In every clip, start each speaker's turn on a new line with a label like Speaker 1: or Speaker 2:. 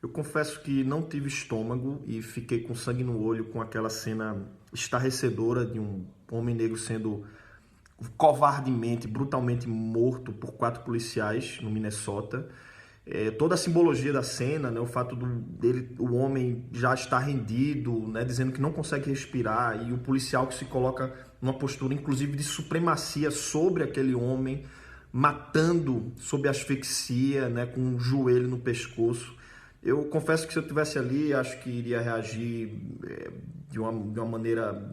Speaker 1: Eu confesso que não tive estômago e fiquei com sangue no olho com aquela cena estarrecedora de um homem negro sendo covardemente, brutalmente morto por 4 policiais no Minnesota. Toda a simbologia da cena, né, o fato dele, o homem já estar rendido, né, dizendo que não consegue respirar, e o policial que se coloca numa postura, inclusive, de supremacia sobre aquele homem, matando sob asfixia, né, com um joelho no pescoço. Eu confesso que se eu estivesse ali, acho que iria reagir de uma maneira,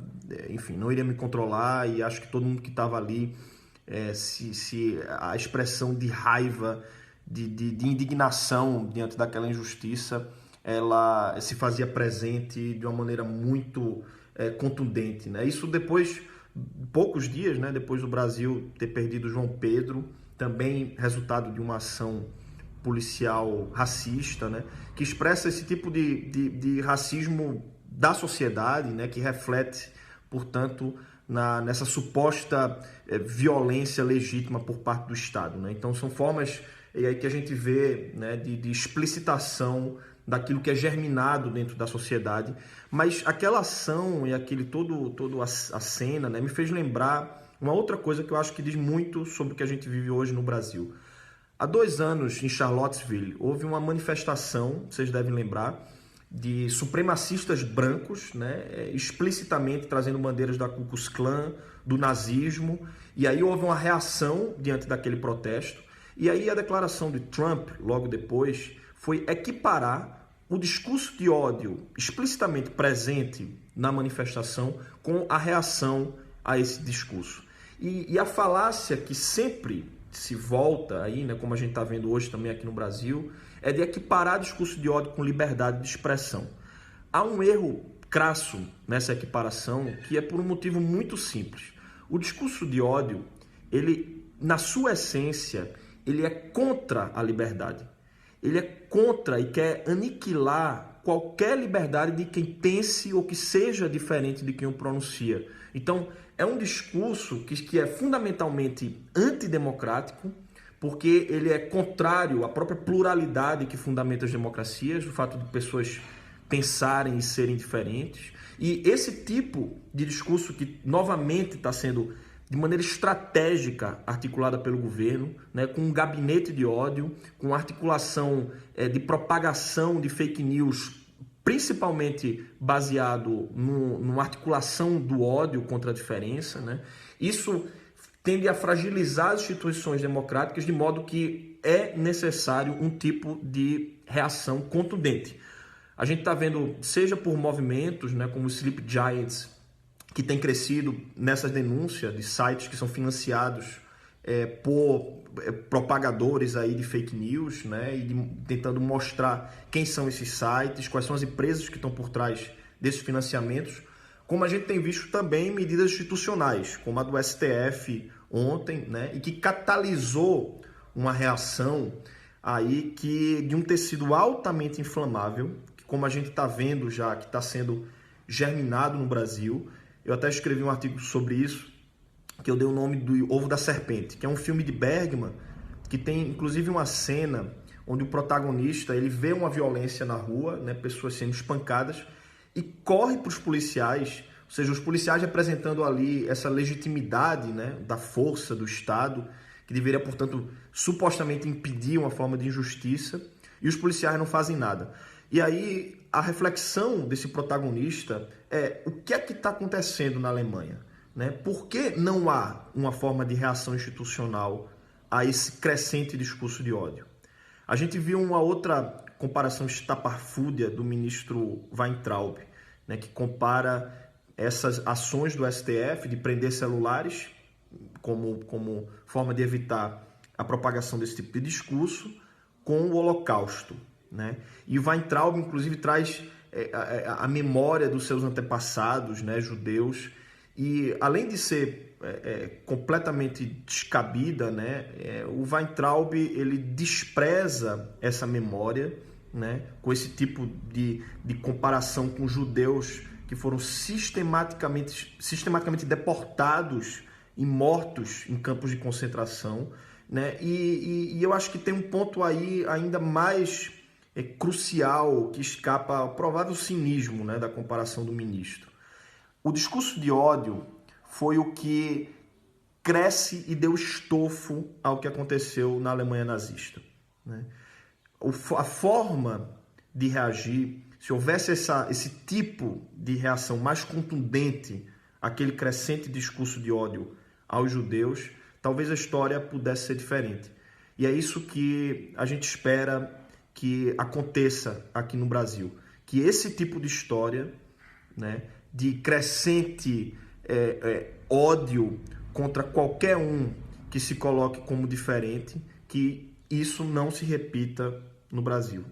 Speaker 1: enfim, não iria me controlar, e acho que todo mundo que estava ali, se a expressão de raiva, de indignação diante daquela injustiça, ela se fazia presente de uma maneira muito contundente, né? Isso depois, poucos dias, né, depois do Brasil ter perdido João Pedro, também resultado de uma ação policial racista, né, que expressa esse tipo de racismo da sociedade, né, que reflete, portanto, nessa suposta violência legítima por parte do Estado, né? Então são formas aí que a gente vê, né, de explicitação daquilo que é germinado dentro da sociedade, mas aquela ação e aquele todo a cena, né, me fez lembrar uma outra coisa que eu acho que diz muito sobre o que a gente vive hoje no Brasil. Há 2 anos, em Charlottesville, houve uma manifestação, vocês devem lembrar, de supremacistas brancos, né, explicitamente trazendo bandeiras da Ku Klux Klan, do nazismo, e aí houve uma reação diante daquele protesto, e aí a declaração de Trump, logo depois, foi equiparar o discurso de ódio explicitamente presente na manifestação com a reação a esse discurso. E a falácia que sempre se volta aí, né, como a gente está vendo hoje também aqui no Brasil, é de equiparar discurso de ódio com liberdade de expressão. Há um erro crasso nessa equiparação que é por um motivo muito simples. O discurso de ódio, ele, na sua essência, ele é contra a liberdade. Ele é contra e quer aniquilar qualquer liberdade de quem pense ou que seja diferente de quem o pronuncia. Então, é um discurso que é fundamentalmente antidemocrático, porque ele é contrário à própria pluralidade que fundamenta as democracias, o fato de pessoas pensarem e serem diferentes. E esse tipo de discurso que novamente está sendo de maneira estratégica articulada pelo governo, né, com um gabinete de ódio, com articulação de propagação de fake news, principalmente baseado numa articulação do ódio contra a diferença, né? Isso tende a fragilizar as instituições democráticas, de modo que é necessário um tipo de reação contundente. A gente está vendo, seja por movimentos, né, como o Sleep Giants, que tem crescido nessas denúncias de sites que são financiados por propagadores aí de fake news, né, e tentando mostrar quem são esses sites, quais são as empresas que estão por trás desses financiamentos, como a gente tem visto também medidas institucionais, como a do STF ontem, né, e que catalisou uma reação aí de um tecido altamente inflamável, que, como a gente está vendo já, que está sendo germinado no Brasil. Eu até escrevi um artigo sobre isso, que eu dei o nome do Ovo da Serpente, que é um filme de Bergman, que tem inclusive uma cena onde o protagonista ele vê uma violência na rua, né, pessoas sendo espancadas, e corre para os policiais, ou seja, os policiais representando ali essa legitimidade, né, da força do Estado, que deveria, portanto, supostamente impedir uma forma de injustiça, e os policiais não fazem nada. E aí a reflexão desse protagonista é: o que é que está acontecendo na Alemanha? Né? Por que não há uma forma de reação institucional a esse crescente discurso de ódio? A gente viu uma outra comparação estapafúrdia do ministro Weintraub, né, que compara essas ações do STF de prender celulares como forma de evitar a propagação desse tipo de discurso com o Holocausto, né? E o Weintraub, inclusive, traz a memória dos seus antepassados, né, judeus, e além de ser completamente descabida, né, o Weintraub ele despreza essa memória, né, com esse tipo de comparação com judeus que foram sistematicamente deportados e mortos em campos de concentração, né? E eu acho que tem um ponto aí ainda mais crucial que escapa ao provável cinismo, né, da comparação do ministro. O discurso de ódio foi o que cresce e deu estofo ao que aconteceu na Alemanha nazista, né? A forma de reagir, se houvesse esse tipo de reação mais contundente àquele crescente discurso de ódio aos judeus, talvez a história pudesse ser diferente. E é isso que a gente espera que aconteça aqui no Brasil. Que esse tipo de história, né, de crescente ódio contra qualquer um que se coloque como diferente, que isso não se repita no Brasil.